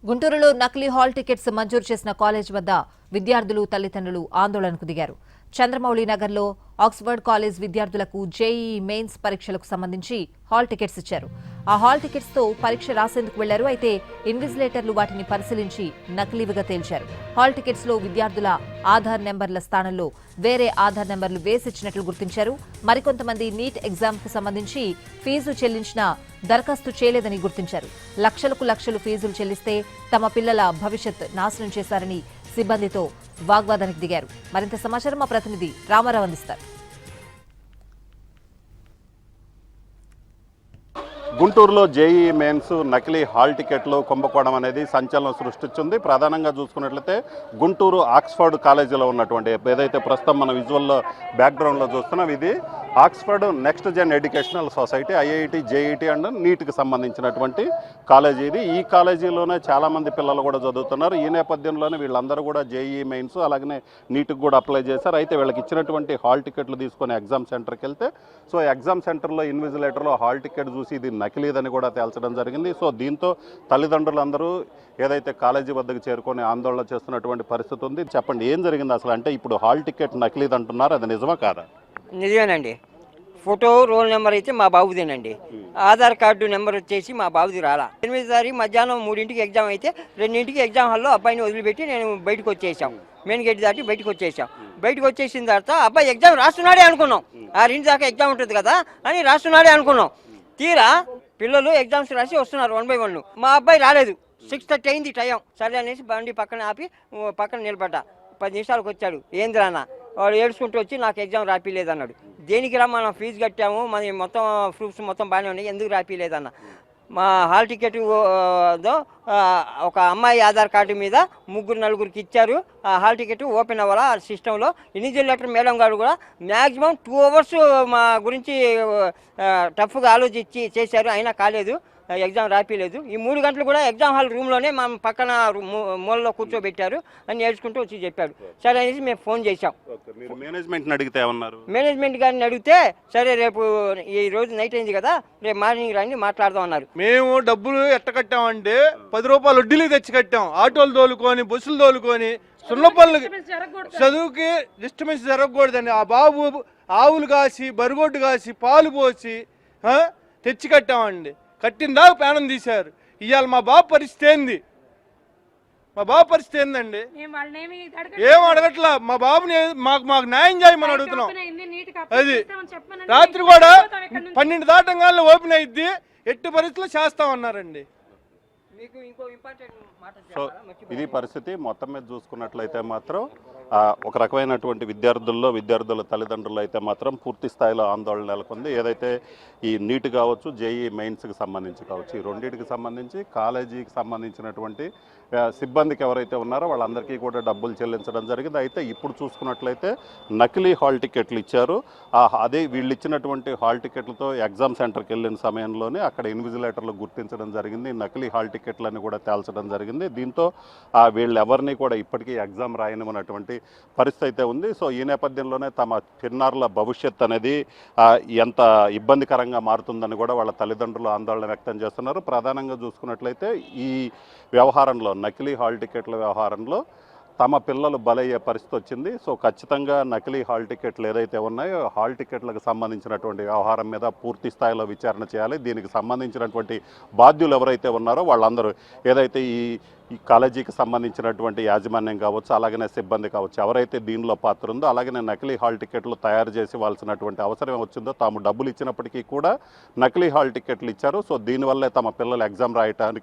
గుంటూరులో నకిలీ hall tickets మంజూరు చేసిన కాలేజ్ వద్ద విద్యార్థులు తల్లిదండ్రులు ఆందోళనకు దిగారు. చంద్రమౌళి నగర్లో ఆక్స్ఫర్డ్ కాలేజ్ విద్యార్థులకు జేఈఈ మెయిన్స్ పరీక్షలకు సంబంధించి హాల్ టికెట్స్ ఇచ్చారు. ఆ హాల్ టికెట్స్ తో పరీక్ష రాసేందుకు వెళ్లారు. అయితే ఇన్విజిలేటర్లు వాటిని పరిశీలించి నకిలీవిగా తేల్చారు. హాల్ టికెట్స్ లో విద్యార్థుల ఆధార్ నెంబర్ల స్థానంలో వేరే ఆధార్ నెంబర్లు వేసిచ్చినట్లు గుర్తించారు. మరికొంతమంది నీట్ ఎగ్జామ్ కు సంబంధించి ఫీజు చెల్లించినా దరఖాస్తు చేయలేదని గుర్తించారు. లక్షలకు లక్షలు ఫీజులు చెల్లిస్తే తమ పిల్లల భవిష్యత్ నాశనం చేశారని సిబ్బందితో వాగ్వాదానికి దిగారు. మరింత సమాచారం మా ప్రతినిధి రామారావు అందిస్తారు. గుంటూరులో జేఈఈ మెయిన్స్ నకిలీ హాల్ టికెట్లు కుంభకోణం అనేది సంచలనం సృష్టించింది. ప్రధానంగా చూసుకున్నట్లయితే గుంటూరు ఆక్స్ఫర్డ్ కాలేజీలో ఉన్నటువంటి ఏదైతే ప్రస్తుతం మన విజువల్లో బ్యాక్గ్రౌండ్లో చూస్తున్నాం, ఇది Oxford next gen educational society IIT JET and నీట్కి సంబంధించినటువంటి కాలేజీ ఇది. ఈ కాలేజీలోనే చాలామంది పిల్లలు కూడా చదువుతున్నారు. ఈ నేపథ్యంలోనే వీళ్ళందరూ కూడా జేఈఈ మెయిన్స్ అలాగనే నీట్కి కూడా అప్లై చేశారు. అయితే వీళ్ళకి ఇచ్చినటువంటి హాల్ టికెట్లు తీసుకొని ఎగ్జామ్ సెంటర్కి వెళ్తే ఎగ్జామ్ సెంటర్లో ఇన్విజిలేటర్లో హాల్ టికెట్ చూసి ఇది నకిలీదని కూడా తేల్చడం జరిగింది. దీంతో తల్లిదండ్రులందరూ ఏదైతే కాలేజీ వద్దకు చేరుకొని ఆందోళన చేస్తున్నటువంటి పరిస్థితి ఉంది. చెప్పండి, ఏం జరిగింది అసలు? అంటే ఇప్పుడు హాల్ టికెట్ నకిలీది అంటున్నారు, అది నిజమా కాదా? నిజమేనండి. ఫోటో రోల్ నెంబర్ అయితే మా బాబుదేనండి. ఆధార్ కార్డు నెంబర్ వచ్చేసి మా బాబుది రాలా. 8వ తారీఖు మధ్యాహ్నం 3ంటికి ఎగ్జామ్ అయితే 2ంటికి ఎగ్జామ్ హాల్లో అబ్బాయిని వదిలిపెట్టి నేను బయటకు వచ్చేసాం. మెయిన్ గేట్ దాటి బయటకు వచ్చేసాం. బయటకు వచ్చేసిన తర్వాత అబ్బాయి ఎగ్జామ్ రాస్తున్నాడే అనుకున్నాం. 6 దాకా ఎగ్జామ్ ఉంటుంది కదా అని రాస్తున్నాడే అనుకున్నాం. తీరా పిల్లలు ఎగ్జామ్స్ రాసి వస్తున్నారు 1 by 1. మా అబ్బాయి రాలేదు. 6:30 అయింది టైం. సరే అనేసి బండి పక్కన ఆపి పక్కన నిలబడ్డా. 10 నిమిషాలకు వచ్చాడు. ఏంది రాన్న? వాడు ఏడ్చుకుంటూ వచ్చి నాకు ఎగ్జామ్ రాపిలేదన్నాడు. దేనికి రా, మనం ఫీజు కట్టాము, మన మొత్తం ప్రూఫ్స్ మొత్తం బాగానే ఉన్నాయి, ఎందుకు రాపిలేదన్న? మా హాల్ టికెట్ ఒక అమ్మాయి ఆధార్ కార్డు మీద 3-4కి ఇచ్చారు. ఆ హాల్ టికెట్ ఓపెన్ అవ్వాలా ఆ సిస్టంలో. ఇన్విజిలేటర్ మేడం గారు కూడా మ్యాక్సిమం 2 hours మా గురించి టఫ్గా ఆలోచించి చేశారు, అయినా కాలేదు, ఎగ్జామ్ రాపిలేదు. ఈ 3 గంటలు కూడా ఎగ్జామ్ హాల్ రూమ్లోనే మా పక్కన మూలలో కూర్చోబెట్టారు అని నేర్చుకుంటూ వచ్చి చెప్పాడు. సరే అనేసి మేము ఫోన్ చేశాం. మేనేజ్మెంట్ని అడిగితే ఏమన్నారు? మేనేజ్మెంట్ గారిని అడిగితే సరే రేపు ఈ రోజు నైట్ అయింది కదా, రేపు మార్నింగ్ రండి మాట్లాడదాం అన్నారు. మేము డబ్బులు ఎట్ట కట్టామంటే 10 రూపాయలు వడ్డీలు తెచ్చి కట్టాం. ఆటోలు తోలుకొని బస్సులు తోలుకొని సున్నపల్లి చదువుకి డిస్టర్బెన్స్ జరగకూడదని ఆ బాబు ఆవులు కాసి బరిగొడ్డు కాసి పాలు పోసి తెచ్చి కట్టామండి. కట్టిందా ప్రాణం తీశారు. ఇవాళ మా బాబు పరిస్థితి ఏంది? మా బాబు పరిస్థితి ఏందండి? ఏం అడగట్లా. మా బాబుని మాకు న్యాయం చేయమని అడుగుతున్నాం. అది రాత్రి కూడా 12 దాటంగానే ఓపెన్ అయింది. ఎట్టి పరిస్థితుల్లో చేస్తామన్నారండి. ఇది పరిస్థితి. మొత్తం మీద చూసుకున్నట్లయితే మాత్రం ఒక రకమైనటువంటి విద్యార్థుల తల్లిదండ్రులు అయితే మాత్రం పూర్తి స్థాయిలో ఆందోళన నెలకొంది. ఏదైతే ఈ నీట్ కావచ్చు, జేఈఈ మెయిన్స్కి సంబంధించి కావచ్చు, ఈ రెండింటికి సంబంధించి కాలేజీకి సంబంధించినటువంటి సిబ్బందికి ఎవరైతే ఉన్నారో వాళ్ళందరికీ కూడా డబ్బులు చెల్లించడం జరిగింది. అయితే ఇప్పుడు చూసుకున్నట్లయితే నకిలీ హాల్ టికెట్లు ఇచ్చారు. అదే వీళ్ళు ఇచ్చినటువంటి హాల్ టికెట్లతో ఎగ్జామ్ సెంటర్కి వెళ్ళిన సమయంలోనే అక్కడ ఇన్విజిలేటర్లు గుర్తించడం జరిగింది. నకిలీ హాల్ టికెట్లని కూడా తేల్చడం జరిగింది. దీంతో వీళ్ళు ఎవరిని కూడా ఇప్పటికీ ఎగ్జామ్ రాయనివ్వనటువంటి పరిస్థితి అయితే ఉంది. ఈ నేపథ్యంలోనే తమ చిన్నారుల భవిష్యత్ అనేది ఎంత ఇబ్బందికరంగా మారుతుందని కూడా వాళ్ళ తల్లిదండ్రులు ఆందోళన వ్యక్తం చేస్తున్నారు. ప్రధానంగా చూసుకున్నట్లయితే ఈ వ్యవహారంలో నకిలీ హాల్ టికెట్ల వ్యవహారంలో తమ పిల్లలు బలయ్యే పరిస్థితి వచ్చింది. ఖచ్చితంగా నకిలీ హాల్ టికెట్లు ఏదైతే ఉన్నాయో హాల్ టికెట్లకు సంబంధించినటువంటి వ్యవహారం మీద పూర్తి స్థాయిలో విచారణ చేయాలి. దీనికి సంబంధించినటువంటి బాధ్యులు ఎవరైతే ఉన్నారో వాళ్ళందరూ ఏదైతే ఈ కాలేజీకి సంబంధించినటువంటి యాజమాన్యం కావచ్చు, అలాగనే సిబ్బంది కావచ్చు, ఎవరైతే దీనిలో పాత్ర ఉందో, అలాగనే నకిలీ హాల్ టికెట్లు తయారు చేసి ఇవ్వాల్సినటువంటి అవసరం వచ్చిందో తాము డబ్బులు ఇచ్చినప్పటికీ కూడా నకిలీ హాల్ టికెట్లు ఇచ్చారు. దీనివల్లే తమ పిల్లలు ఎగ్జామ్ రాయటానికి